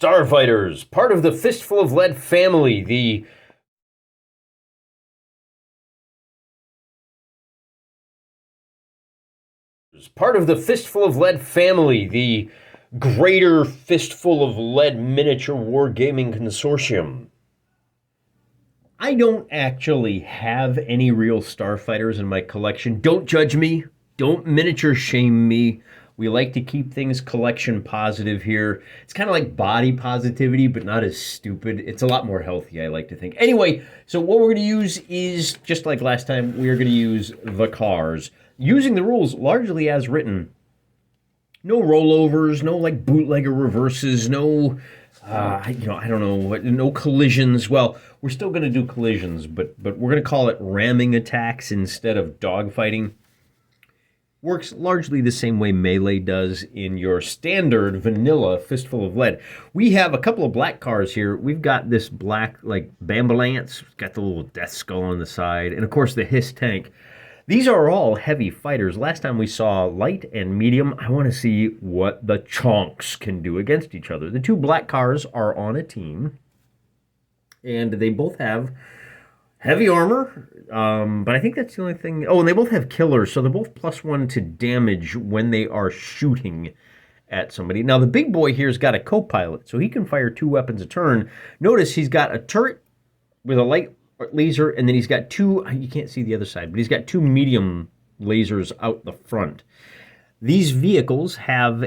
Starfighters, part of the Fistful of Lead family, the Greater Fistful of Lead Miniature Wargaming Consortium. I don't actually have any real Starfighters in my collection. Don't judge me. Don't miniature shame me. We like to keep things collection positive here. It's kind of like body positivity, but not as stupid. It's a lot more healthy, I like to think. Anyway, so what we're going to use is, just like last time, we're going to use the cars, using the rules largely as written. No rollovers, no like bootlegger reverses, no, I don't know, no collisions. Well, we're still going to do collisions, but we're going to call it ramming attacks instead of dogfighting. Works largely the same way melee does in your standard vanilla Fistful of Lead. We have a couple of black cars here. We've got this black, like, Bambalance. It's got the little death skull on the side. And, of course, the Hiss tank. These are all heavy fighters. Last time we saw light and medium. I want to see what the chonks can do against each other. The two black cars are on a team. And they both have heavy armor, but I think that's the only thing. Oh, and they both have killers, so they're both +1 to damage when they are shooting at somebody. Now, the big boy here's got a co-pilot, so he can fire 2 weapons a turn. Notice he's got a turret with a light laser, and then he's got 2, you can't see the other side, but he's got 2 medium lasers out the front. These vehicles have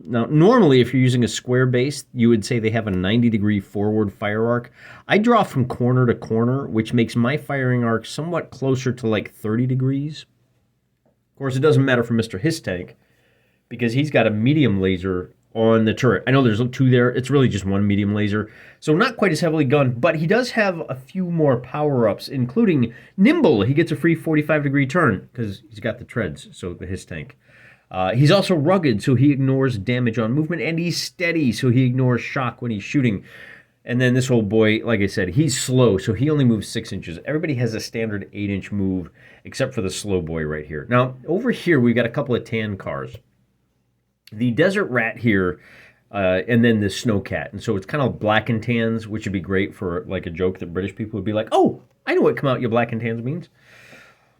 now, normally, if you're using a square base, you would say they have a 90-degree forward fire arc. I draw from corner to corner, which makes my firing arc somewhat closer to like 30 degrees. Of course, it doesn't matter for Mr. Hiss Tank, because he's got a medium laser on the turret. I know there's 2 there. It's really just 1 medium laser, so not quite as heavily gunned, but he does have a few more power-ups, including Nimble. He gets a free 45-degree turn, because he's got the treads, so the Hiss Tank. He's also rugged, so he ignores damage on movement, and he's steady, so he ignores shock when he's shooting. And then this old boy, like I said, he's slow, so he only moves 6 inches. Everybody has a standard 8-inch move, except for the slow boy right here. Now, over here, we've got a couple of tan cars. The Desert Rat here, and then the Snowcat. And so it's kind of black and tans, which would be great for like a joke that British people would be like, oh, I know what come out your black and tans means.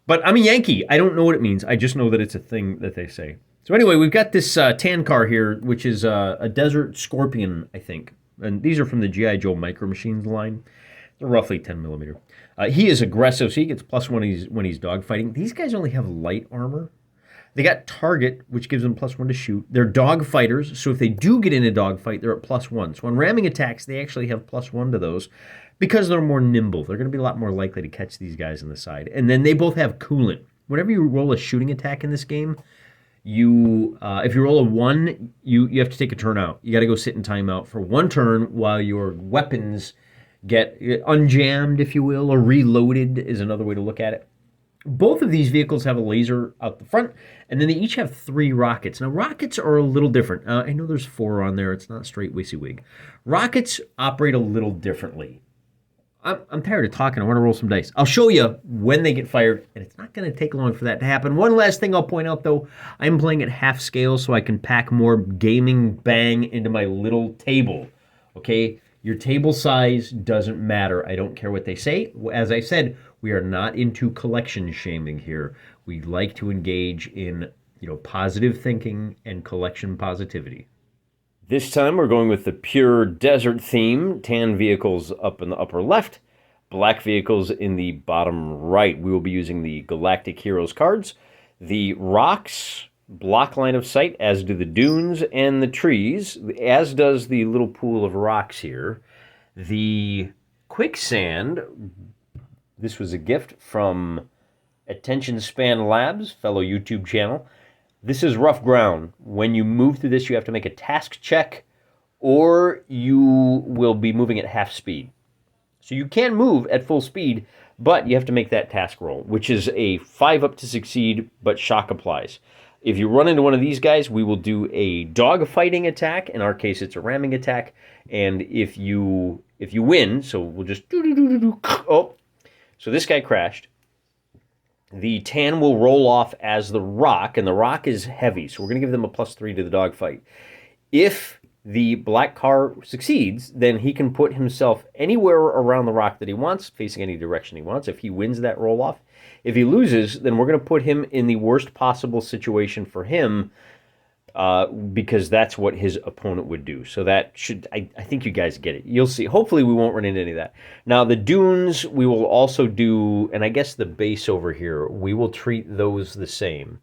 But I'm a Yankee. I don't know what it means. I just know that it's a thing that they say. So anyway, we've got this tan car here, which is a Desert Scorpion, I think. And these are from the G.I. Joe Micro Machines line. They're roughly 10 millimeter. He is aggressive, so he gets +1 when he's dogfighting. These guys only have light armor. They got target, which gives them +1 to shoot. They're dog fighters, so if they do get in a dogfight, they're at +1. So on ramming attacks, they actually have +1 to those because they're more nimble. They're going to be a lot more likely to catch these guys on the side. And then they both have coolant. Whenever you roll a shooting attack in this game, if you roll a 1, you have to take a turn out. You got to go sit in timeout for 1 turn while your weapons get unjammed, if you will, or reloaded is another way to look at it. Both of these vehicles have a laser out the front, and then they each have 3 rockets. Now, rockets are a little different. I know there's 4 on there. It's not straight WYSIWYG. Rockets operate a little differently. I'm tired of talking. I want to roll some dice. I'll show you when they get fired, and it's not going to take long for that to happen. One last thing I'll point out, though. I'm playing at half scale so I can pack more gaming bang into my little table. Okay? Your table size doesn't matter. I don't care what they say. As I said, we are not into collection shaming here. We like to engage in, positive thinking and collection positivity. This time we're going with the pure desert theme. Tan vehicles up in the upper left, black vehicles in the bottom right. We will be using the Galactic Heroes cards. The rocks block line of sight, as do the dunes and the trees, as does the little pool of rocks here. The quicksand, this was a gift from Attention Span Labs, fellow YouTube channel. This is rough ground. When you move through this, you have to make a task check, or you will be moving at half speed. So you can move at full speed, but you have to make that task roll, which is a 5 up to succeed, but shock applies. If you run into one of these guys, we will do a dog fighting attack. In our case, it's a ramming attack. And if you win, so we'll just oh, so this guy crashed. The tan will roll off as the rock, and the rock is heavy, so we're going to give them a +3 to the dogfight. If the black car succeeds, then he can put himself anywhere around the rock that he wants, facing any direction he wants, if he wins that roll-off. If he loses, then we're going to put him in the worst possible situation for him, because that's what his opponent would do. So that should, I think you guys get it. You'll see. Hopefully we won't run into any of that. Now the dunes we will also do, and I guess the base over here, we will treat those the same.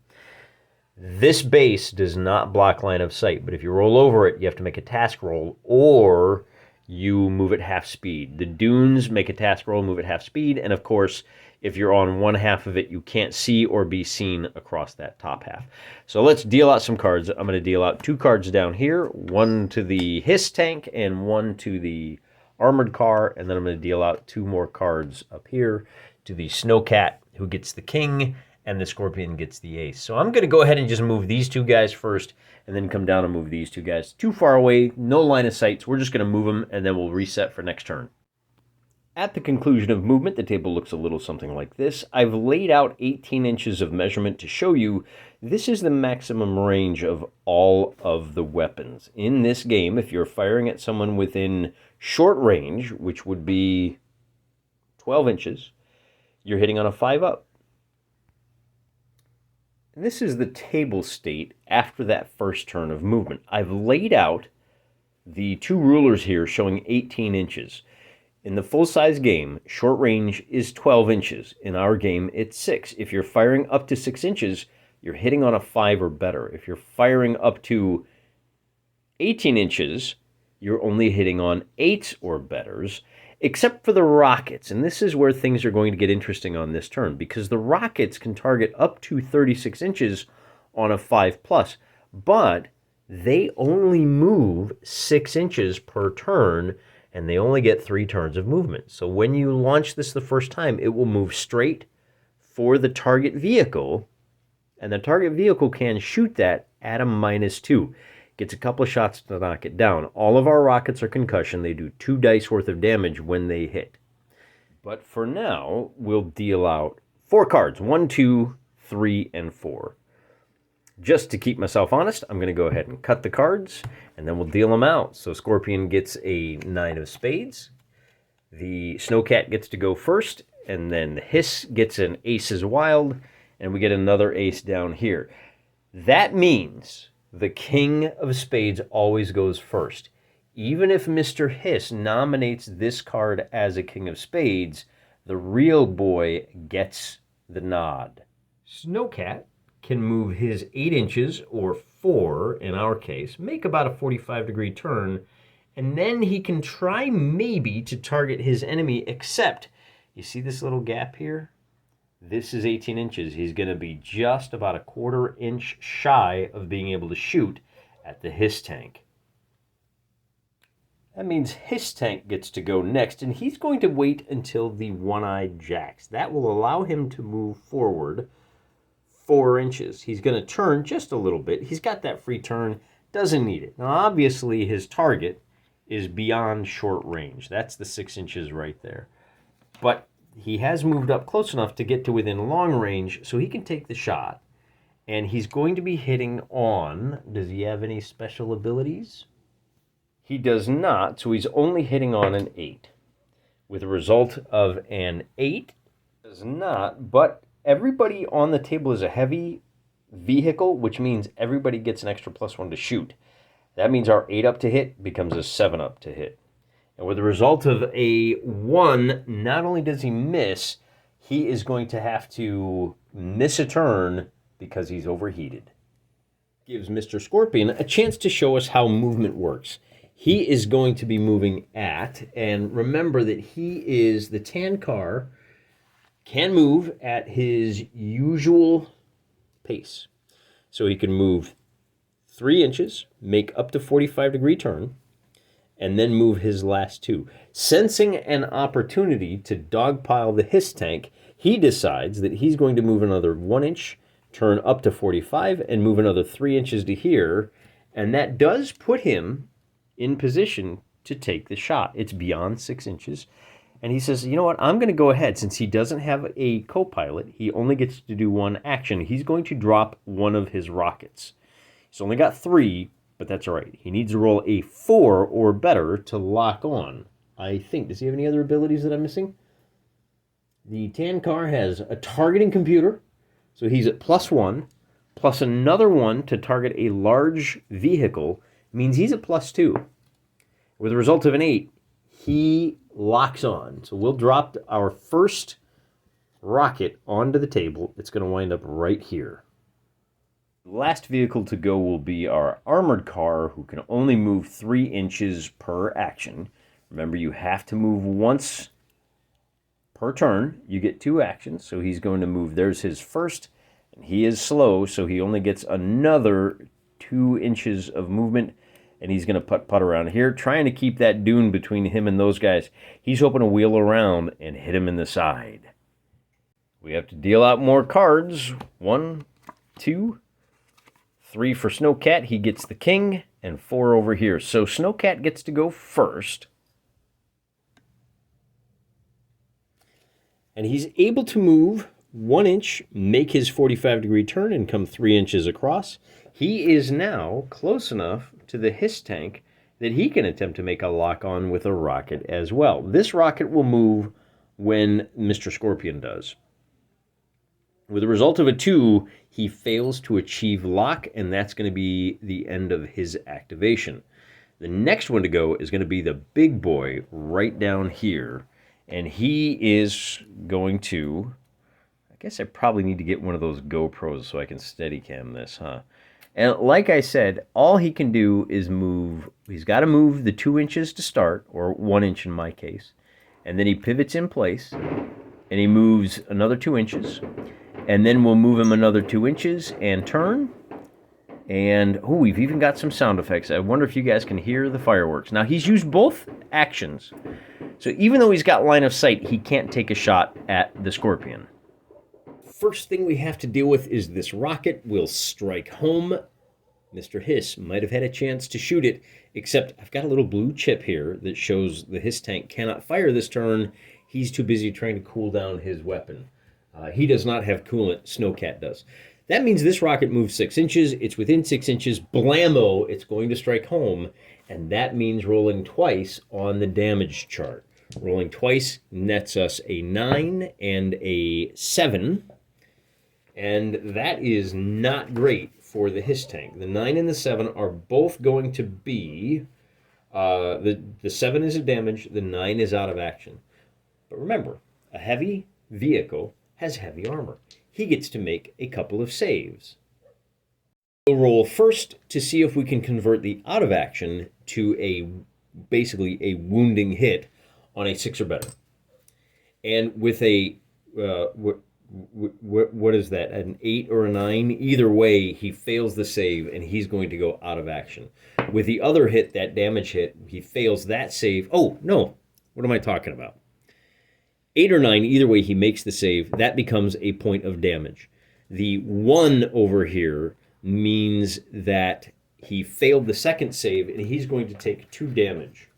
This base does not block line of sight, but if you roll over it, you have to make a task roll, or you move at half speed. The dunes make a task roll, move at half speed, and of course, if you're on one half of it, you can't see or be seen across that top half. So let's deal out some cards. I'm going to deal out 2 cards down here, one to the Hiss tank and one to the armored car, and then I'm going to deal out 2 more cards up here to the Snowcat, who gets the king, and the Scorpion gets the ace. So I'm going to go ahead and just move these 2 guys first, and then come down and move these 2 guys. Too far away, no line of sight, so we're just going to move them, and then we'll reset for next turn. At the conclusion of movement, the table looks a little something like this. I've laid out 18 inches of measurement to show you this is the maximum range of all of the weapons. In this game, if you're firing at someone within short range, which would be 12 inches, you're hitting on a 5-up. This is the table state after that first turn of movement. I've laid out the 2 rulers here showing 18 inches. In the full-size game, short range is 12 inches. In our game, it's 6. If you're firing up to 6 inches, you're hitting on a 5 or better. If you're firing up to 18 inches, you're only hitting on 8 or betters, except for the rockets. And this is where things are going to get interesting on this turn, because the rockets can target up to 36 inches on a 5+, but they only move 6 inches per turn, and they only get 3 turns of movement. So when you launch this the first time, it will move straight for the target vehicle, and the target vehicle can shoot that at a -2. Gets a couple of shots to knock it down. All of our rockets are concussion. They do 2 dice worth of damage when they hit. But for now, we'll deal out 4 cards. 1, 2, 3, and 4. Just to keep myself honest, I'm going to go ahead and cut the cards, and then we'll deal them out. So Scorpion gets a 9 of spades. The Snowcat gets to go first, and then the Hiss gets an aces wild, and we get another ace down here. That means the king of spades always goes first. Even if Mr. Hiss nominates this card as a king of spades, the real boy gets the nod. Snowcat can move his 8 inches, or 4 in our case, make about a 45-degree turn, and then he can try maybe to target his enemy, except, you see this little gap here? This is 18 inches. He's going to be just about a 1/4 inch shy of being able to shoot at the Hiss tank. That means Hiss tank gets to go next, and he's going to wait until the one-eyed jacks. That will allow him to move forward 4 inches. He's going to turn just a little bit. He's got that free turn, doesn't need it. Now, obviously, his target is beyond short range. That's the 6 inches right there. But he has moved up close enough to get to within long range, so he can take the shot. And he's going to be hitting on, does he have any special abilities? He does not, so he's only hitting on an 8. With a result of an 8, does not, but everybody on the table is a heavy vehicle, which means everybody gets an extra +1 to shoot. That means our 8-up to hit becomes a 7-up to hit. And with the result of a 1, not only does he miss, he is going to have to miss a turn because he's overheated. Gives Mr. Scorpion a chance to show us how movement works. He is going to be moving at, and remember that he is the tan car, can move at his usual pace. So he can move 3 inches, make up to 45-degree turn, and then move his last 2. Sensing an opportunity to dogpile the Hiss tank, he decides that he's going to move another 1 inch, turn up to 45, and move another 3 inches to here, and that does put him in position to take the shot. It's beyond 6 inches, and he says, you know what, I'm going to go ahead. Since he doesn't have a co-pilot, he only gets to do 1 action. He's going to drop one of his rockets. He's only got 3, but that's all right. He needs to roll a 4 or better to lock on, I think. Does he have any other abilities that I'm missing? The tan car has a targeting computer, so he's at +1, plus another 1 to target a large vehicle, means he's at +2. With a result of an 8, he locks on. So we'll drop our first rocket onto the table. It's going to wind up right here. The last vehicle to go will be our armored car, who can only move 3 inches per action. Remember, you have to move once per turn. You get 2 actions, so he's going to move. There's his first, and he is slow, so he only gets another 2 inches of movement, and he's going to putt around here, trying to keep that dune between him and those guys. He's hoping to wheel around and hit him in the side. We have to deal out more cards. 1, 2, 3 for Snowcat. He gets the king, and 4 over here. So Snowcat gets to go first. And he's able to move 1 inch, make his 45-degree turn, and come 3 inches across. He is now close enough to the Hiss tank that he can attempt to make a lock-on with a rocket as well. This rocket will move when Mr. Scorpion does. With a result of a 2, he fails to achieve lock, and that's going to be the end of his activation. The next one to go is going to be the big boy right down here, and he is going to... I guess I probably need to get one of those GoPros so I can Steadicam this, huh? And like I said, all he can do is move. He's got to move the 2 inches to start, or 1 inch in my case. And then he pivots in place, and he moves another 2 inches. And then we'll move him another 2 inches and turn. And, oh, we've even got some sound effects. I wonder if you guys can hear the fireworks. Now, he's used both actions. So even though he's got line of sight, he can't take a shot at the Scorpion. First thing we have to deal with is this rocket will strike home. Mr. Hiss might have had a chance to shoot it, except I've got a little blue chip here that shows the Hiss tank cannot fire this turn. He's too busy trying to cool down his weapon. He does not have coolant. Snowcat does. That means this rocket moves 6 inches. It's within 6 inches. Blammo! It's going to strike home, and that means rolling twice on the damage chart. Rolling twice nets us a 9 and a 7. And that is not great for the Hiss tank. The 9 and the 7 are both going to be... the 7 is a damage, the 9 is out of action. But remember, a heavy vehicle has heavy armor. He gets to make a couple of saves. We'll roll first to see if we can convert the out of action to basically a wounding hit on a 6 or better. And with a... what is that, an 8 or a 9? Either way, he fails the save, and he's going to go out of action. With the other hit, that damage hit, he fails that save. Oh, no. What am I talking about? 8 or 9, either way, he makes the save. That becomes a point of damage. The 1 over here means that he failed the second save, and he's going to take 2 damage.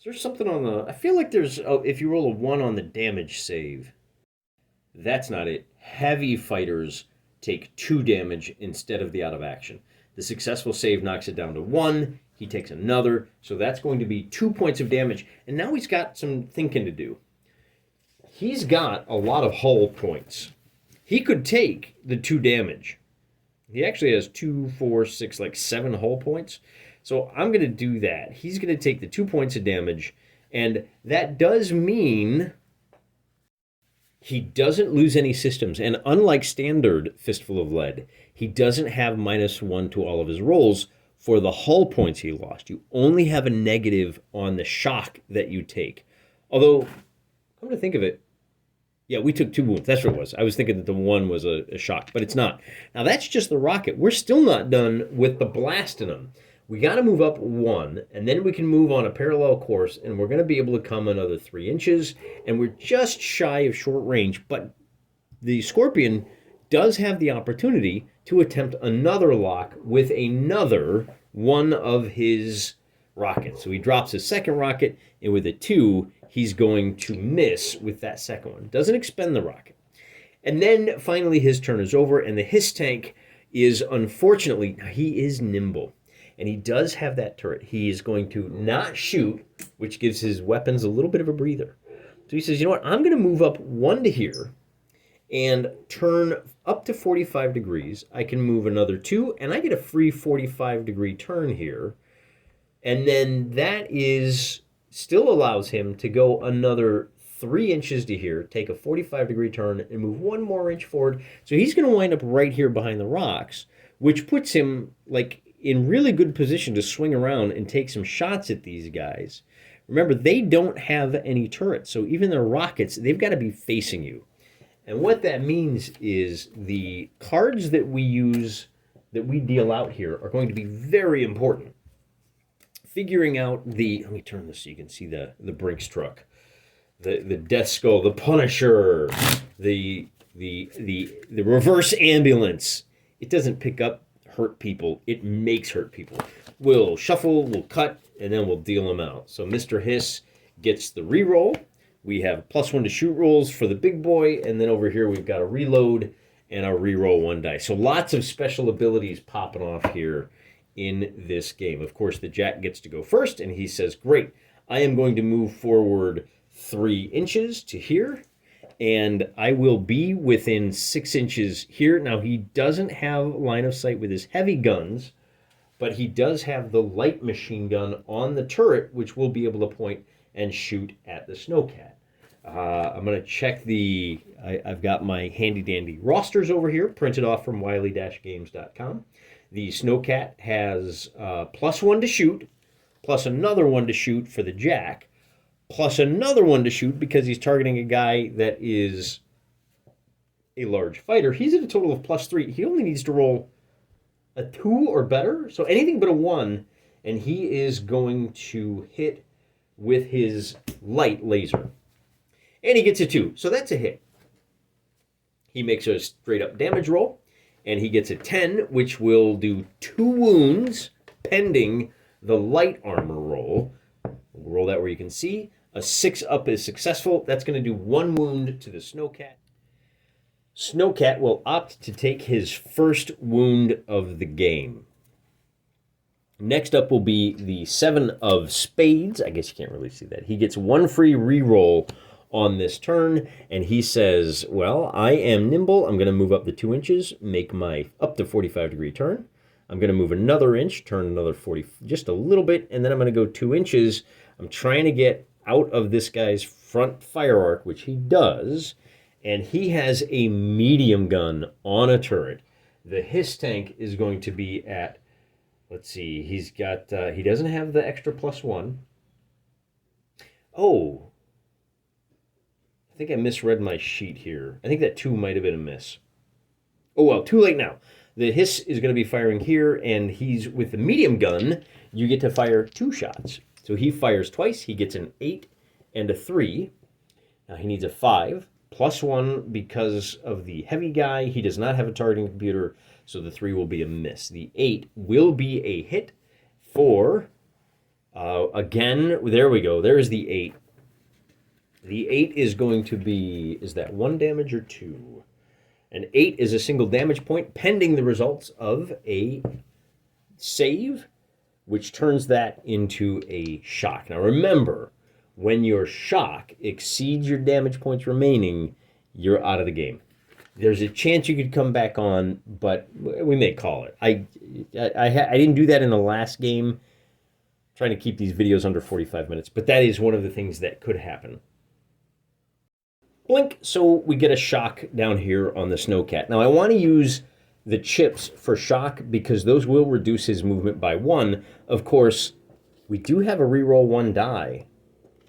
There's something on the... I feel like there's... Oh, if you roll a 1 on the damage save. That's not it. Heavy fighters take 2 damage instead of the out of action. The successful save knocks it down to 1. He takes another. So that's going to be 2 points of damage. And now he's got some thinking to do. He's got a lot of hull points. He could take the 2 damage. He actually has 2, 4, 6, like 7 hull points. So I'm going to do that. He's going to take the 2 points of damage, and that does mean he doesn't lose any systems. And unlike standard Fistful of Lead, he doesn't have -1 to all of his rolls for the hull points he lost. You only have a negative on the shock that you take. Although, come to think of it, yeah, we took 2 wounds. That's what it was. I was thinking that the 1 was a shock, but it's not. Now, that's just the rocket. We're still not done with the blasting them. We got to move up 1, and then we can move on a parallel course, and we're going to be able to come another 3 inches, and we're just shy of short range, but the Scorpion does have the opportunity to attempt another lock with another one of his rockets. So he drops his second rocket, and with a 2, he's going to miss with that second one. Doesn't expend the rocket. And then finally his turn is over, and the Hiss tank is unfortunately, he is nimble. And he does have that turret. He is going to not shoot, which gives his weapons a little bit of a breather. So he says, you know what, I'm going to move up 1 to here and turn up to 45 degrees. I can move another 2, and I get a free 45-degree turn here. And then that is still allows him to go another 3 inches to here, take a 45-degree turn, and move 1 more inch forward. So he's going to wind up right here behind the rocks, which puts him like in really good position to swing around and take some shots at these guys. Remember, they don't have any turrets, so even their rockets, they've got to be facing you. And what that means is the cards that we use, that we deal out here, are going to be very important. Figuring out let me turn this so you can see the Brinks truck, the Death Skull, the Punisher, the reverse ambulance. It doesn't pick up hurt people, it makes hurt people. We'll shuffle, we'll cut, and then we'll deal them out. So Mr. Hiss gets the reroll. We have +1 to shoot rolls for the big boy, and then over here we've got a reload and a reroll 1 die. So lots of special abilities popping off here in this game. Of course, the Jack gets to go first, and he says, great, I am going to move forward 3 inches to here, and I will be within 6 inches here. Now, he doesn't have line of sight with his heavy guns, but he does have the light machine gun on the turret, which will be able to point and shoot at the Snowcat. I'm going to check I've got my handy-dandy rosters over here, printed off from wiley-games.com. The Snowcat has +1 to shoot, plus another 1 to shoot for the Jack, plus another 1 to shoot because he's targeting a guy that is a large fighter. He's at a total of +3. He only needs to roll a 2 or better, so anything but a 1, and he is going to hit with his light laser. And he gets a 2, so that's a hit. He makes a straight-up damage roll, and he gets a 10, which will do 2 wounds, pending the light armor roll. We'll roll that where you can see. A 6 up is successful. That's going to do 1 wound to the Snowcat. Snowcat will opt to take his first wound of the game. Next up will be the 7 of spades. I guess you can't really see that. He gets 1 free reroll on this turn, and he says, well, I am nimble. I'm going to move up the 2 inches, make my up to 45-degree turn. I'm going to move another inch, turn another 40, just a little bit, and then I'm going to go 2 inches. I'm trying to get out of this guy's front fire arc, which he does, and he has a medium gun on a turret. The Hiss tank is going to be at, let's see, he's got, he doesn't have the extra +1. Oh, I think I misread my sheet here. I think that 2 might have been a miss. Oh, well, too late now. The Hiss is going to be firing here, and he's with the medium gun. You get to fire 2 shots. So he fires twice. He gets an 8 and a 3. Now he needs a 5, +1 because of the heavy guy. He does not have a targeting computer, so the 3 will be a miss. The 8 will be a hit for, again, there we go. There's the 8. The 8 is going to be, is that 1 damage or 2? An 8 is a single damage point pending the results of a save, which turns that into a shock. Now remember, when your shock exceeds your damage points remaining, you're out of the game. There's a chance you could come back on, but we may call it. I didn't do that in the last game, trying to keep these videos under 45 minutes, but that is one of the things that could happen. Blink, so we get a shock down here on the Snowcat. Now I want to use the chips for shock because those will reduce his movement by 1. Of course, we do have a reroll 1 die.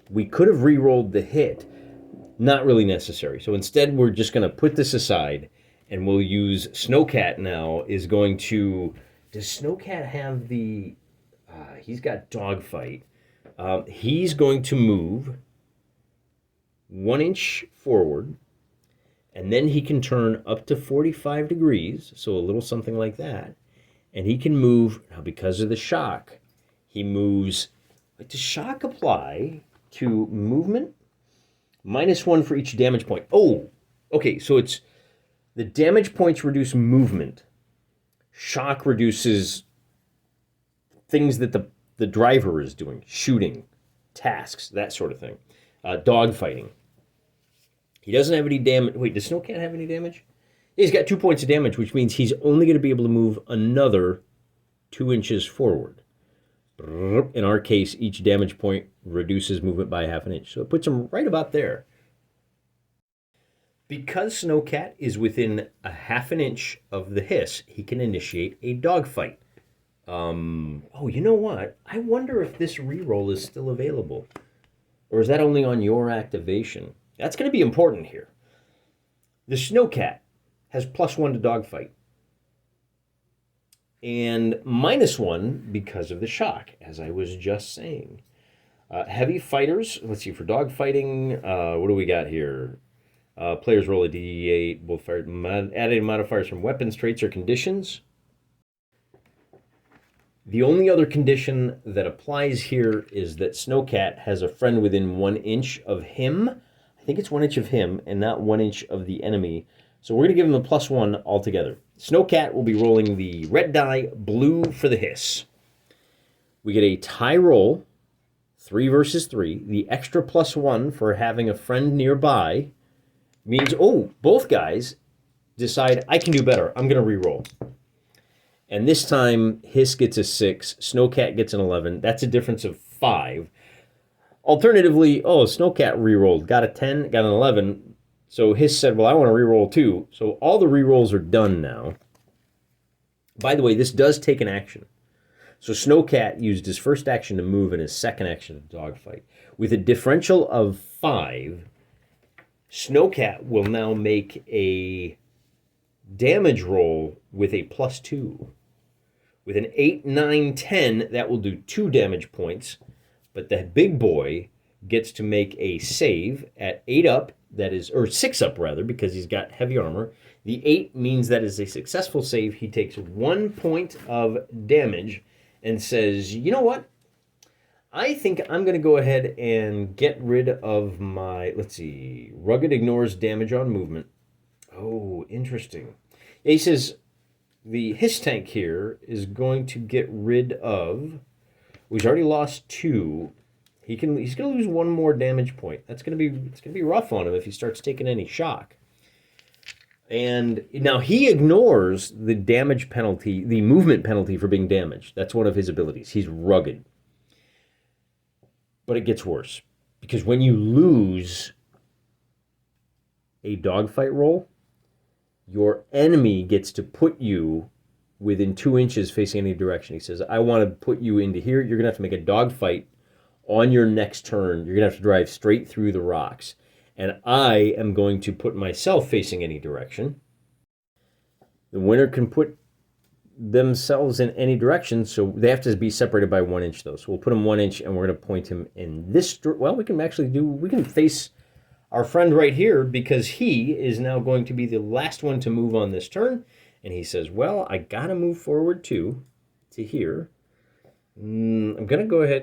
We could have rerolled the hit. Not really necessary. So instead, we're just going to put this aside, and we'll use Snowcat now is going to... Does Snowcat have the... he's got Dogfight. He's going to move 1 inch forward, and then he can turn up to 45 degrees, so a little something like that. And he can move, now because of the shock, he moves... Does shock apply to movement? -1 for each damage point. Oh, okay, so it's the damage points reduce movement. Shock reduces things that the driver is doing, shooting, tasks, that sort of thing. Dogfighting. He doesn't have any damage. Wait, does Snowcat have any damage? He's got 2 points of damage, which means he's only going to be able to move another 2 inches forward. In our case, each damage point reduces movement by half an inch. So it puts him right about there. Because Snowcat is within a half an inch of the hiss, he can initiate a dogfight. Oh, you know what? I wonder if this reroll is still available. Or is that only on your activation? That's going to be important here. The Snowcat has +1 to dogfight. And -1 because of the shock, as I was just saying. Heavy fighters, let's see, for dogfighting, what do we got here? Players roll a D8, both adding modifiers from weapons, traits, or conditions. The only other condition that applies here is that Snowcat has a friend within 1 inch of him. I think it's 1 inch of him and not 1 inch of the enemy. So we're going to give him a +1 altogether. Snowcat will be rolling the red die, blue for the hiss. We get a tie roll, 3 versus 3. The extra +1 for having a friend nearby means, oh, both guys decide, I can do better. I'm going to re-roll. And this time, hiss gets a 6, Snowcat gets an 11. That's a difference of 5. Alternatively, oh, Snowcat re-rolled, got a 10, got an 11. So hiss said, well, I want to re-roll too. So all the re-rolls are done now. By the way, this does take an action. So Snowcat used his first action to move and his second action to dogfight. With a differential of 5, Snowcat will now make a damage roll with a +2. With an 8, 9, 10, that will do 2 damage points. But the big boy gets to make a save at 8 up, that is, or 6 up rather, because he's got heavy armor. The 8 means that is a successful save. He takes 1 point of damage and says, you know what? I think I'm going to go ahead and get rid of my, let's see, rugged ignores damage on movement. Oh, interesting. He says the hiss tank here is going to get rid of, he's already lost 2. He's going to lose 1 more damage point. It's going to be rough on him if he starts taking any shock. And now he ignores the damage penalty, the movement penalty for being damaged. That's one of his abilities. He's rugged. But it gets worse, because when you lose a dogfight roll, your enemy gets to put you within 2 inches facing any direction. He says, I want to put you into here. You're going to have to make a dogfight on your next turn. You're going to have to drive straight through the rocks. And I am going to put myself facing any direction. The winner can put themselves in any direction, so they have to be separated by 1 inch, though. So we'll put him 1 inch, and we're going to point him in this. Well, we can face our friend right here, because he is now going to be the last one to move on this turn. And he says, well, I got to move forward to here. I'm going to go ahead.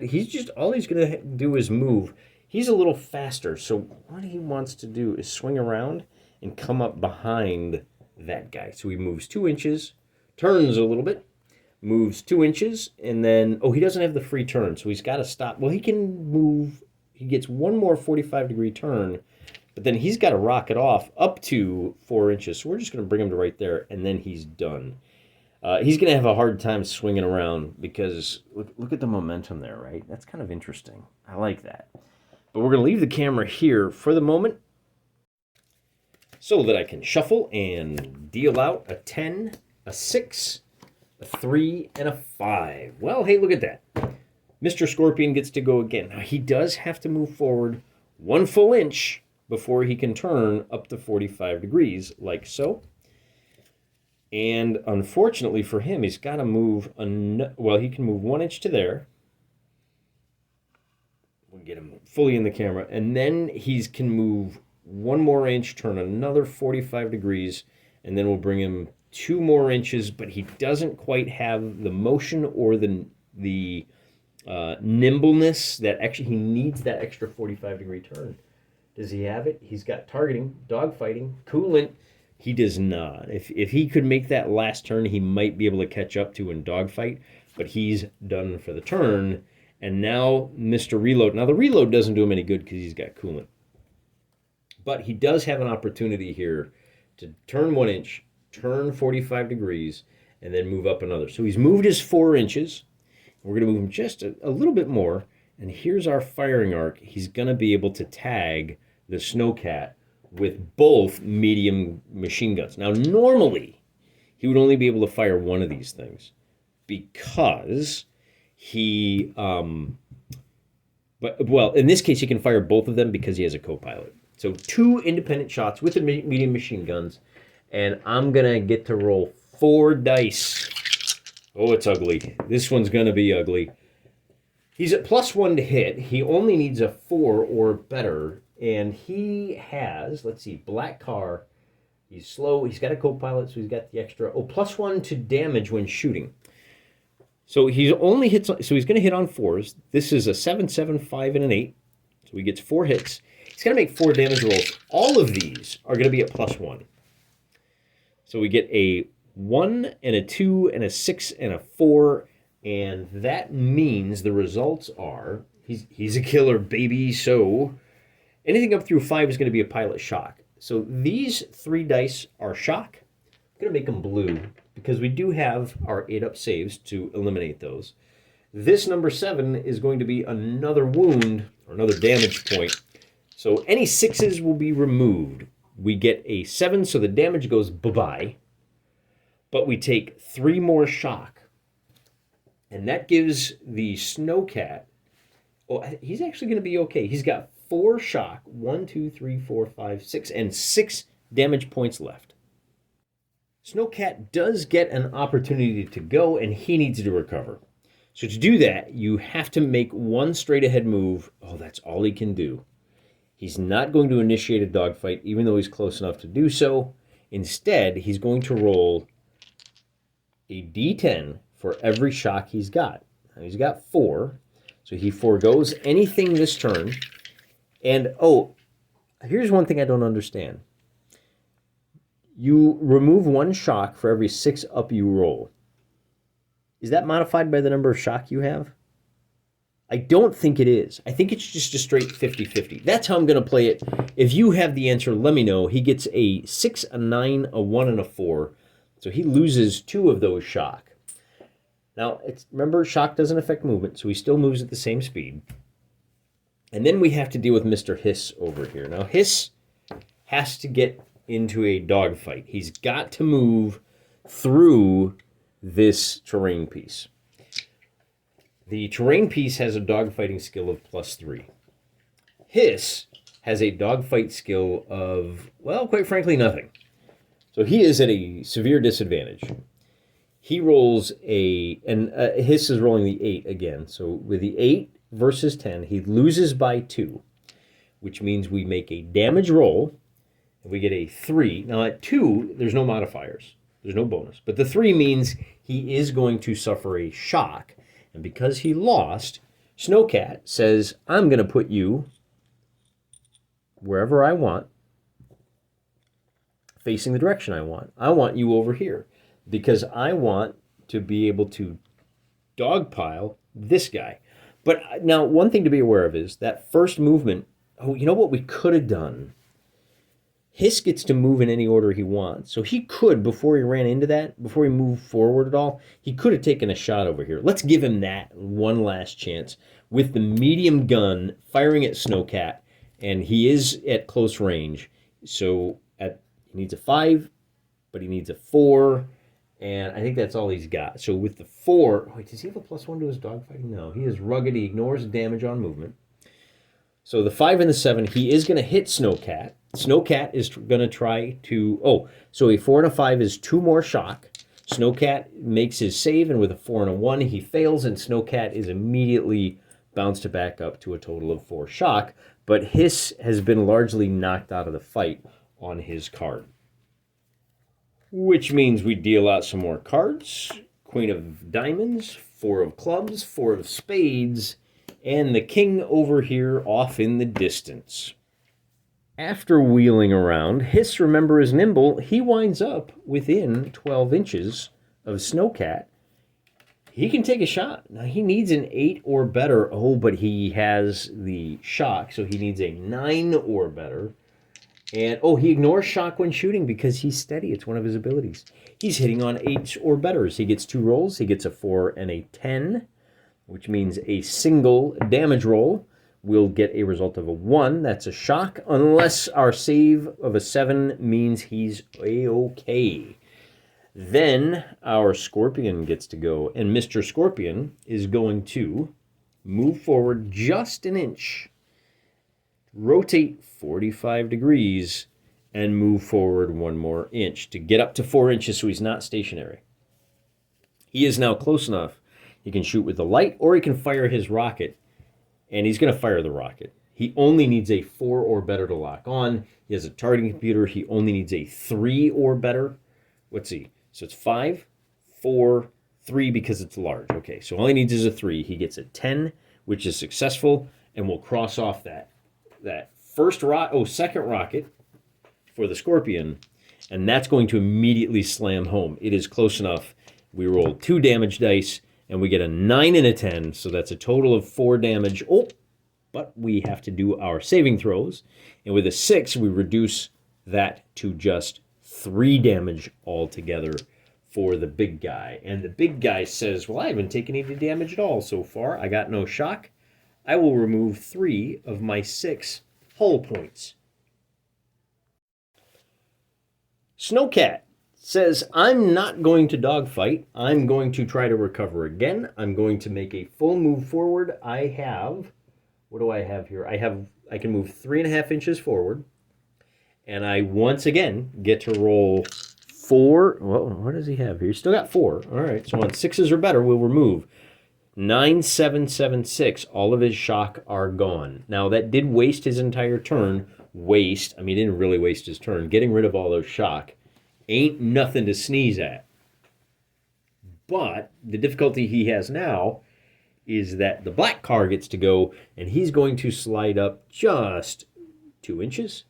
All he's going to do is move. He's a little faster, so what he wants to do is swing around and come up behind that guy. So he moves 2 inches, turns a little bit, moves 2 inches, and then, he doesn't have the free turn, so he's got to stop. Well, he can move, he gets 1 more 45-degree turn, but then he's got to rocket off up to 4 inches. So we're just going to bring him to right there, and then he's done. He's going to have a hard time swinging around because look at the momentum there, right? That's kind of interesting. I like that. But we're going to leave the camera here for the moment so that I can shuffle and deal out a 10, a 6, a 3, and a 5. Well, hey, look at that. Mr. Scorpion gets to go again. Now, he does have to move forward 1 full inch before he can turn up to 45 degrees, like so. And unfortunately for him, he's got to move, he can move 1 inch to there. We'll get him fully in the camera. And then he can move 1 more inch, turn another 45 degrees, and then we'll bring him 2 more inches, but he doesn't quite have the motion or the nimbleness that actually he needs that extra 45-degree turn. Does he have it? He's got targeting, dogfighting, coolant. He does not. If he could make that last turn, he might be able to catch up to and dogfight, but he's done for the turn. And now Mr. Reload. Now the reload doesn't do him any good because he's got coolant. But he does have an opportunity here to turn 1 inch, turn 45 degrees, and then move up another. So he's moved his 4 inches. We're going to move him just a little bit more. And here's our firing arc. He's going to be able to tag the Snowcat with both medium machine guns. Now, normally, he would only be able to fire one of these things because he, well, in this case, he can fire both of them because he has a co-pilot. So 2 independent shots with the medium machine guns, and I'm going to get to roll 4 dice. Oh, it's ugly. This one's going to be ugly. He's at +1 to hit. He only needs a 4 or better. And he has, let's see, black car. He's slow. He's got a co-pilot, so he's got the extra. Oh, +1 to damage when shooting. So he's only hits. So he's going to hit on 4s. This is a 7, 7, 5, and an 8. So he gets 4 hits. He's going to make 4 damage rolls. All of these are going to be at +1. So we get a 1 and a 2 and a 6 and a 4. And that means the results are, he's a killer, baby. So anything up through 5 is going to be a pilot shock. So these 3 dice are shock. I'm going to make them blue because we do have our 8-up saves to eliminate those. This number 7 is going to be another wound or another damage point. So any 6s will be removed. We get a 7, so the damage goes bye-bye. But we take 3 more shock. And that gives the Snowcat, oh, he's actually going to be okay. He's got 4 shock, 1, 2, 3, 4, 5, 6, and 6 damage points left. Snowcat does get an opportunity to go, and he needs to recover. So to do that, you have to make 1 straight ahead move. Oh, that's all he can do. He's not going to initiate a dogfight, even though he's close enough to do so. Instead, he's going to roll a d10 for every shock he's got. Now he's got 4, so he foregoes anything this turn. And, oh, here's one thing I don't understand. You remove 1 shock for every 6 up you roll. Is that modified by the number of shock you have? I don't think it is. I think it's just a straight 50-50. That's how I'm going to play it. If you have the answer, let me know. He gets a 6, a 9, a 1, and a 4. So he loses 2 of those shock. Now, remember, shock doesn't affect movement, so he still moves at the same speed. And then we have to deal with Mr. Hiss over here. Now, Hiss has to get into a dogfight. He's got to move through this terrain piece. The terrain piece has a dogfighting skill of +3. Hiss has a dogfight skill of, well, quite frankly, nothing. So he is at a severe disadvantage. He rolls Hiss is rolling the 8 again. So with the 8 versus 10, he loses by 2, which means we make a damage roll, and we get a 3. Now at 2, there's no modifiers. There's no bonus. But the 3 means he is going to suffer a shock. And because he lost, Snowcat says, I'm going to put you wherever I want, facing the direction I want. I want you over here because I want to be able to dogpile this guy. But now, one thing to be aware of is that first movement, oh, you know what we could have done? Hiss gets to move in any order he wants. So he could, before he ran into that, before he moved forward at all, he could have taken a shot over here. Let's give him that one last chance with the medium gun firing at Snowcat, and he is at close range. So he needs a 5, but he needs a 4, and I think that's all he's got. So with the 4, wait, does he have a +1 to his dogfighting? No, he is rugged. He ignores damage on movement. So the 5 and the 7, he is going to hit Snowcat. Snowcat is going to try to... so a 4 and a 5 is 2 more shock. Snowcat makes his save, and with a 4 and a 1, he fails, and Snowcat is immediately bounced back up to a total of 4 shock. But Hiss has been largely knocked out of the fight on his card. Which means we deal out some more cards. Queen of Diamonds, 4 of Clubs, 4 of Spades, and the king over here off in the distance. After wheeling around, Hiss, remember, is nimble. He winds up within 12 inches of Snowcat. He can take a shot. Now, he needs an 8 or better. Oh, but he has the shock, so he needs a 9 or better. And, oh, he ignores shock when shooting because he's steady. It's one of his abilities. He's hitting on 8 or betters. He gets 2 rolls. He gets a 4 and a 10, which means a single damage roll will get a result of a 1. That's a shock, unless our save of a 7 means he's A-okay. Then our Scorpion gets to go, and Mr. Scorpion is going to move forward just an inch, rotate 45 degrees, and move forward 1 more inch to get up to 4 inches so he's not stationary. He is now close enough. He can shoot with the light, or he can fire his rocket, and he's going to fire the rocket. He only needs a 4 or better to lock on. He has a targeting computer. He only needs a 3 or better. Let's see. So it's 5, 4, 3 because it's large. Okay, so all he needs is a 3. He gets a 10, which is successful, and we'll cross off that second rocket for the Scorpion, and that's going to immediately slam home. It is close enough. We roll 2 damage dice, and we get a 9 and a 10, so that's a total of 4 damage. Oh, but we have to do our saving throws, and with a 6, we reduce that to just 3 damage altogether for the big guy. And the big guy says, well, I haven't taken any damage at all so far. I got no shock. I will remove 3 of my 6 hull points. Snowcat says, I'm not going to dogfight. I'm going to try to recover again. I'm going to make a full move forward. I have, what do I have here? I can move 3.5 inches forward. And I once again get to roll 4. Well, what does he have here? He's still got 4. All right, so on 6s or better, we'll remove 9, 7, 7, 6. All of his shock are gone. Now, that did waste his entire turn. He didn't really waste his turn. Getting rid of all those shock ain't nothing to sneeze at. But the difficulty he has now is that the black car gets to go, and he's going to slide up just 2 inches.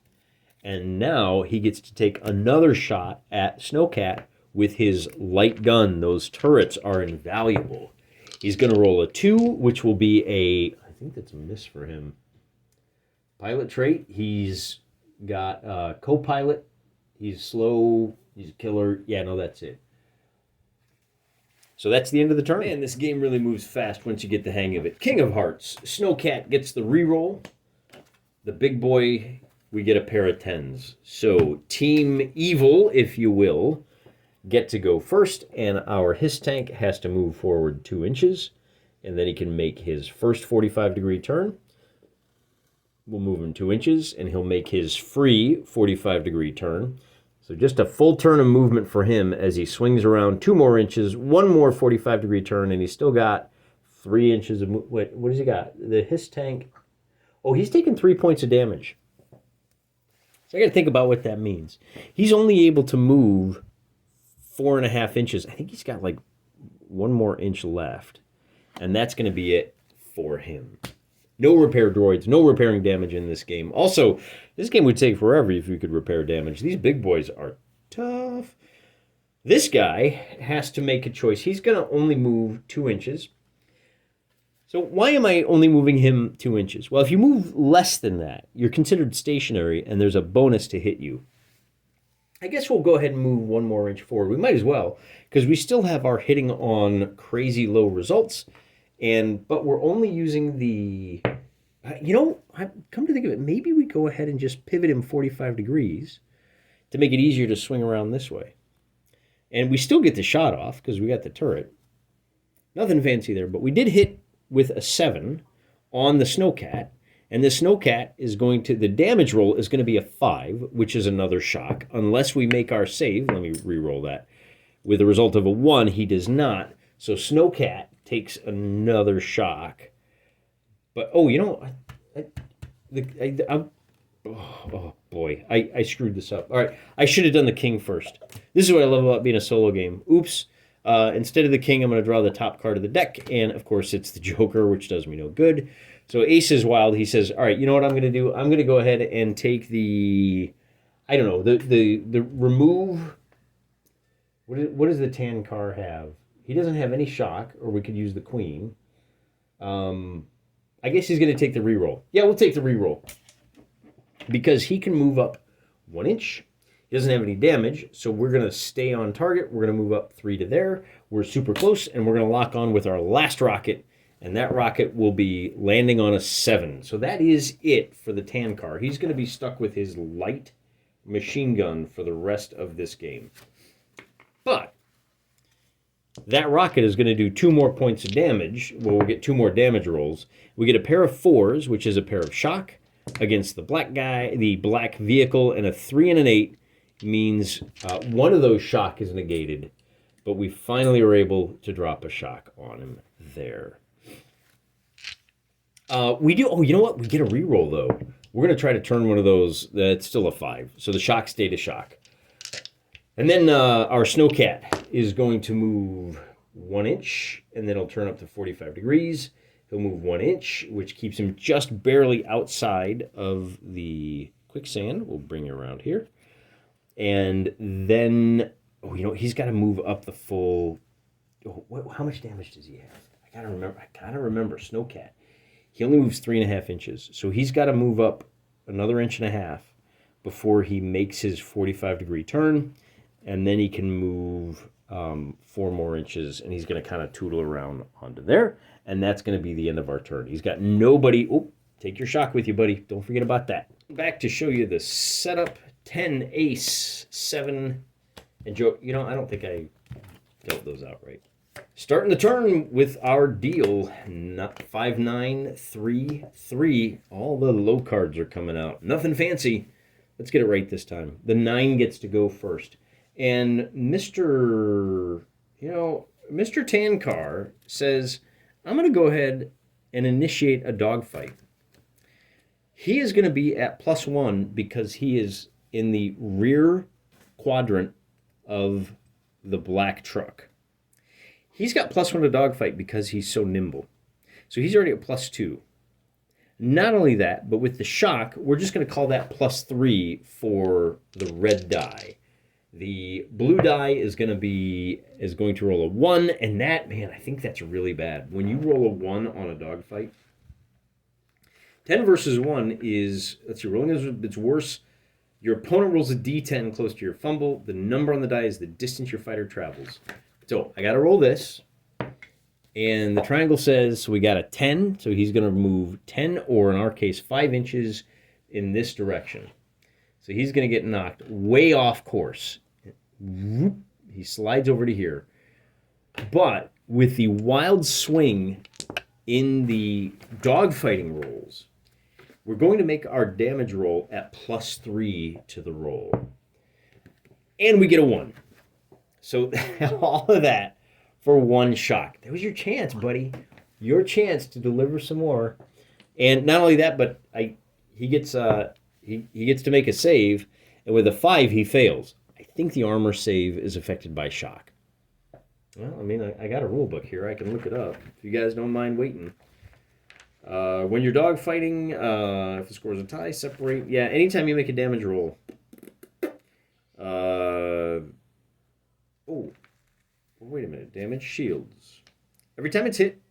And now he gets to take another shot at Snowcat with his light gun. Those turrets are invaluable. He's going to roll a 2, which will be I think that's a miss for him. Pilot trait, he's got co-pilot. He's slow, he's a killer. Yeah, no, that's it. So that's the end of the turn. Man, this game really moves fast once you get the hang of it. King of Hearts, Snowcat gets the reroll. The big boy, we get a pair of 10s. So Team Evil, if you will, get to go first, and our Hiss tank has to move forward 2 inches, and then he can make his first 45-degree turn. We'll move him 2 inches, and he'll make his free 45-degree turn. So just a full turn of movement for him as he swings around 2 more inches, 1 more 45-degree turn, and he's still got 3 inches of what does he got? The Hiss tank, oh, he's taking 3 points of damage. So I got to think about what that means. He's only able to move 4.5 inches. I think he's got like 1 more inch left. And that's going to be it for him. No repair droids, no repairing damage in this game. Also, this game would take forever if you could repair damage. These big boys are tough. This guy has to make a choice. He's going to only move 2 inches. So why am I only moving him 2 inches? Well, if you move less than that, you're considered stationary, and there's a bonus to hit you. I guess we'll go ahead and move 1 more inch forward. We might as well, because we still have our hitting on crazy low results, but we're only using the... come to think of it, maybe we go ahead and just pivot him 45 degrees to make it easier to swing around this way. And we still get the shot off, because we got the turret. Nothing fancy there, but we did hit with a 7 on the Snowcat, and the Snowcat is the damage roll is going to be a 5, which is another shock, unless we make our save. Let me re-roll that. With a result of a 1, he does not, so Snowcat takes another shock. But, oh boy, I screwed this up. All right, I should have done the king first. This is what I love about being a solo game. Oops. Instead of the king, I'm going to draw the top card of the deck, and of course it's the Joker, which does me no good. So Ace is wild. He says, all right, you know what I'm going to do? I'm going to go ahead and take the, I don't know, the remove, what does the tan car have? He doesn't have any shock, or we could use the queen. I guess he's going to take the reroll. Yeah, we'll take the reroll. Because he can move up 1 inch. He doesn't have any damage, so we're going to stay on target. We're going to move up 3 to there. We're super close, and we're going to lock on with our last rocket, and that rocket will be landing on a 7. So that is it for the tan car. He's going to be stuck with his light machine gun for the rest of this game. But that rocket is going to do 2 more points of damage. Well, we'll get 2 more damage rolls. We get a pair of 4s, which is a pair of shock, against the black guy, the black vehicle, and a 3 and an 8 means one of those shock is negated, but we finally are able to drop a shock on him there. We do, oh, you know what? We get a reroll, though. We're going to try to turn one of those, that's still a 5, so the shock stayed a shock. And then our snowcat is going to move 1 inch, and then he'll turn up to 45 degrees. He'll move 1 inch, which keeps him just barely outside of the quicksand. We'll bring it around here. And then, oh, you know, he's got to move up the full... Oh, how much damage does he have? I gotta remember. Snowcat. He only moves 3.5 inches. So he's got to move up another 1.5 inches before he makes his 45-degree turn. And then he can move 4 more inches, and he's going to kind of tootle around onto there. And that's going to be the end of our turn. He's got nobody. Oh, take your shock with you, buddy. Don't forget about that. Back to show you the setup. 10, ace, 7, and Joe. You know, I don't think I dealt those out right. Starting the turn with our deal. 5, 9, 3, 3. All the low cards are coming out. Nothing fancy. Let's get it right this time. The 9 gets to go first. And Mr. Tankar says, I'm going to go ahead and initiate a dogfight. He is going to be at +1 because he is in the rear quadrant of the black truck. He's got +1 to dogfight because he's so nimble. So he's already at +2. Not only that, but with the shock, we're just going to call that +3 for the red die. The blue die is going to roll a 1, and that, man, I think that's really bad. When you roll a 1 on a dogfight, 10 versus 1 is, let's see, rolling is it's worse. Your opponent rolls a d10 close to your fumble. The number on the die is the distance your fighter travels. So I got to roll this, and the triangle says so we got a 10, so he's going to move 10, or in our case, 5 inches in this direction. So he's going to get knocked way off course. He slides over to here. But with the wild swing in the dogfighting rolls, we're going to make our damage roll at +3 to the roll. And we get a 1. So all of that for 1 shock. That was your chance, buddy. Your chance to deliver some more. And not only that, but he gets to make a save, and with a 5 he fails. I think the armor save is affected by shock. Well, I mean, I got a rule book here. I can look it up if you guys don't mind waiting. When you're dogfighting, if the score is a tie, separate. Yeah, anytime you make a damage roll. Oh, wait a minute. Damage shields. Every time it's hit,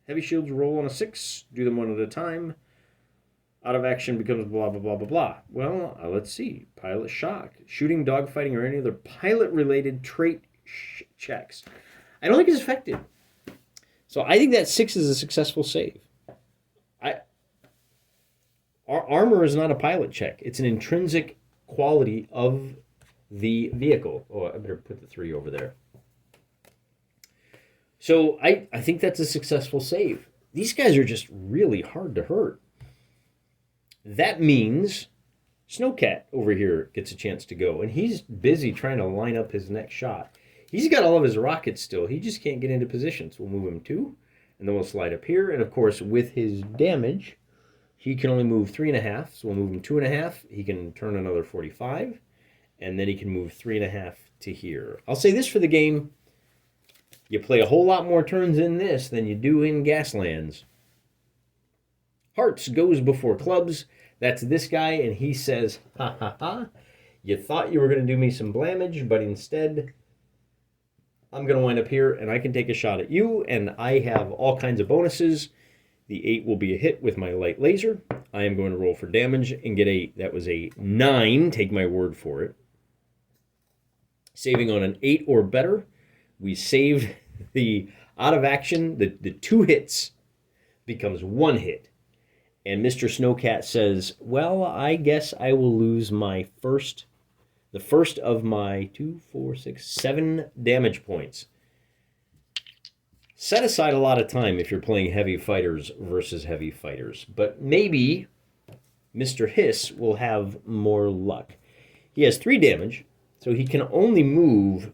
heavy shields roll on a 6. Do them 1 at a time. Out of action becomes blah, blah, blah, blah, blah. Well, let's see. Pilot shock. Shooting, dogfighting, or any other pilot-related trait checks. I don't think it's affected. So I think that 6 is a successful save. Our armor is not a pilot check. It's an intrinsic quality of the vehicle. Oh, I better put the 3 over there. So I think that's a successful save. These guys are just really hard to hurt. That means Snowcat over here gets a chance to go, and he's busy trying to line up his next shot. He's got all of his rockets still. He just can't get into position, so we'll move him 2, and then we'll slide up here. And, of course, with his damage, he can only move 3.5, so we'll move him 2.5. He can turn another 45, and then he can move 3.5 to here. I'll say this for the game. You play a whole lot more turns in this than you do in Gaslands. Hearts goes before clubs. That's this guy, and he says, ha ha ha, you thought you were going to do me some damage, but instead I'm going to wind up here, and I can take a shot at you, and I have all kinds of bonuses. The 8 will be a hit with my light laser. I am going to roll for damage and get that was a 9, take my word for it. Saving on an 8 or better. We saved the out of action, the 2 hits becomes 1 hit. And Mr. Snowcat says, well, I guess I will lose my the first of my 2, 4, 6, 7 damage points. Set aside a lot of time if you're playing heavy fighters versus heavy fighters. But maybe Mr. Hiss will have more luck. He has 3 damage, so he can only move...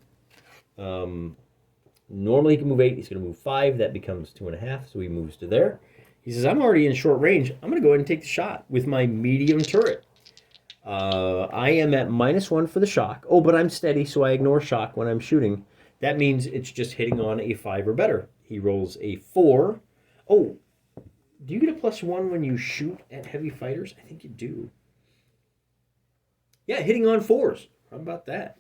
normally he can move 8. He's going to move 5. That becomes 2.5, so he moves to there. He says, I'm already in short range. I'm going to go ahead and take the shot with my medium turret. I am at -1 for the shock. Oh, but I'm steady, so I ignore shock when I'm shooting. That means it's just hitting on a 5 or better. He rolls a 4. Oh, do you get a +1 when you shoot at heavy fighters? I think you do. Yeah, hitting on 4s. How about that?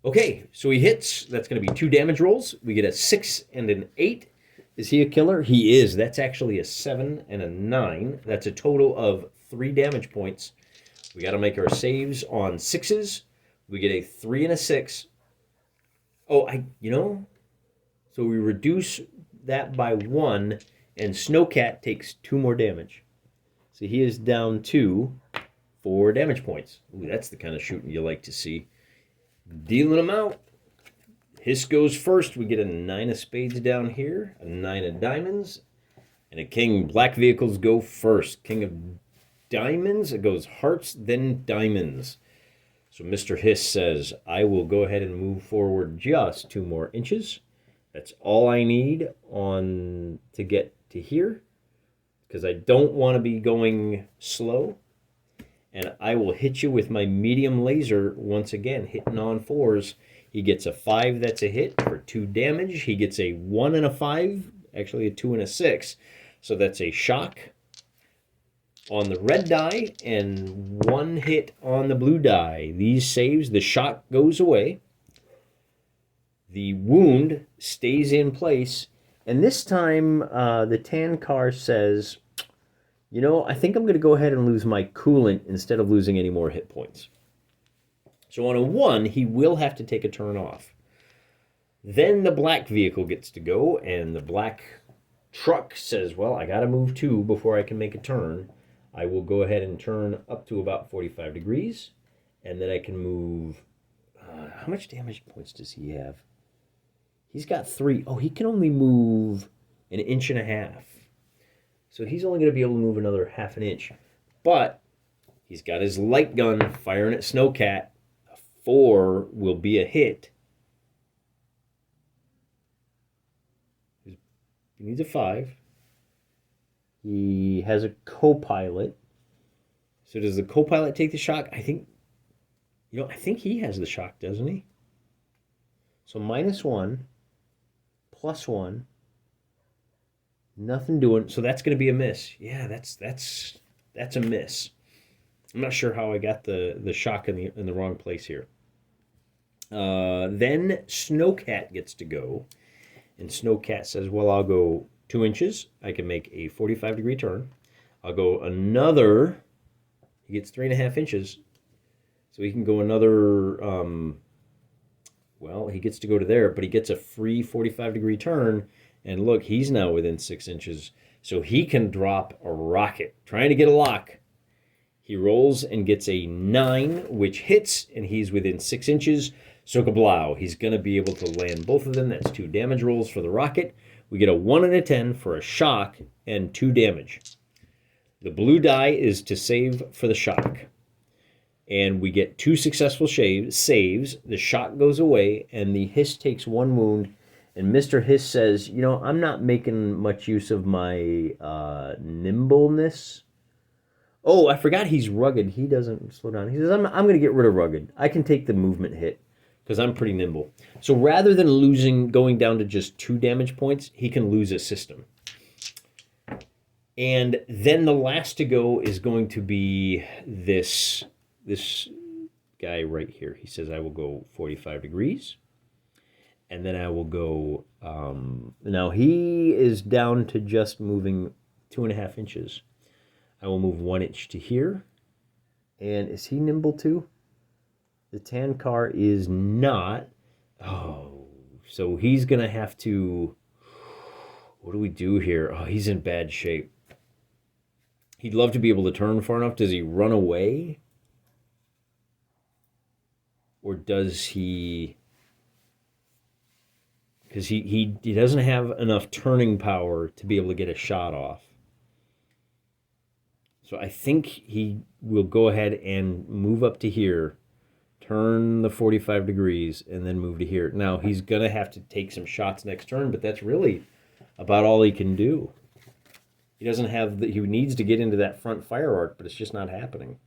Okay, so he hits. That's going to be 2 damage rolls. We get a 6 and an 8. Is he a killer? He is. That's actually a 7 and a 9. That's a total of 3 damage points. We got to make our saves on 6s. We get a 3 and a 6. Oh, so we reduce that by 1, and Snowcat takes 2 more damage. So he is down to 4 damage points. Ooh, that's the kind of shooting you like to see. Dealing them out. Hiss goes first. We get a 9 of spades down here, a 9 of diamonds, and a king. Black vehicles go first. King of diamonds. It goes hearts, then diamonds. So Mr. Hiss says, I will go ahead and move forward just 2 more inches. That's all I need to get to here, because I don't want to be going slow. And I will hit you with my medium laser once again, hitting on 4s. He gets a 5, that's a hit for 2 damage. He gets a 1 and a 5, actually a 2 and a 6. So that's a shock on the red die and 1 hit on the blue die. These saves, the shock goes away. The wound stays in place. And this time, the tan car says, I think I'm going to go ahead and lose my coolant instead of losing any more hit points. So on a 1, he will have to take a turn off. Then the black vehicle gets to go, and the black truck says, well, I got to move 2 before I can make a turn. I will go ahead and turn up to about 45 degrees, and then I can move... how much damage points does he have? He's got 3. Oh, he can only move 1.5 inches. So he's only going to be able to move another 1/2 inch. But he's got his light gun firing at Snowcat. A 4 will be a hit. He needs a 5. He has a co-pilot. So does the co-pilot take the shock? I think he has the shock, doesn't he? So -1, +1. Nothing doing. So that's going to be a miss. Yeah, that's a miss. I'm not sure how I got the shock in the wrong place here. Then Snowcat gets to go. And Snowcat says, well, I'll go 2 inches. I can make a 45-degree turn. I'll go another... He gets 3.5 inches. So he can go another... he gets to go to there, but he gets a free 45-degree turn. And look, he's now within 6 inches. So he can drop a rocket. Trying to get a lock. He rolls and gets a 9, which hits, and he's within 6 inches. So kablow. He's going to be able to land both of them. That's 2 damage rolls for the rocket. We get a 1 and a 10 for a shock and 2 damage. The blue die is to save for the shock. And we get 2 successful saves. The shock goes away, and the Hiss takes 1 wound. And Mr. Hiss says, I'm not making much use of my nimbleness. Oh, I forgot he's rugged. He doesn't slow down. He says, I'm going to get rid of rugged. I can take the movement hit because I'm pretty nimble. So rather than going down to just 2 damage points, he can lose a system. And then the last to go is going to be this guy right here. He says I will go 45 degrees. And then I will go, now he is down to just moving 2.5 inches. I will move 1 inch to here. And is he nimble too? The tan car is not. Oh, so he's going to have to, what do we do here? Oh, he's in bad shape. He'd love to be able to turn far enough. Does he run away? Or does he... Because he doesn't have enough turning power to be able to get a shot off. So I think he will go ahead and move up to here, turn the 45 degrees, and then move to here. Now, he's going to have to take some shots next turn, but that's really about all he can do. He doesn't have... he needs to get into that front fire arc, but it's just not happening.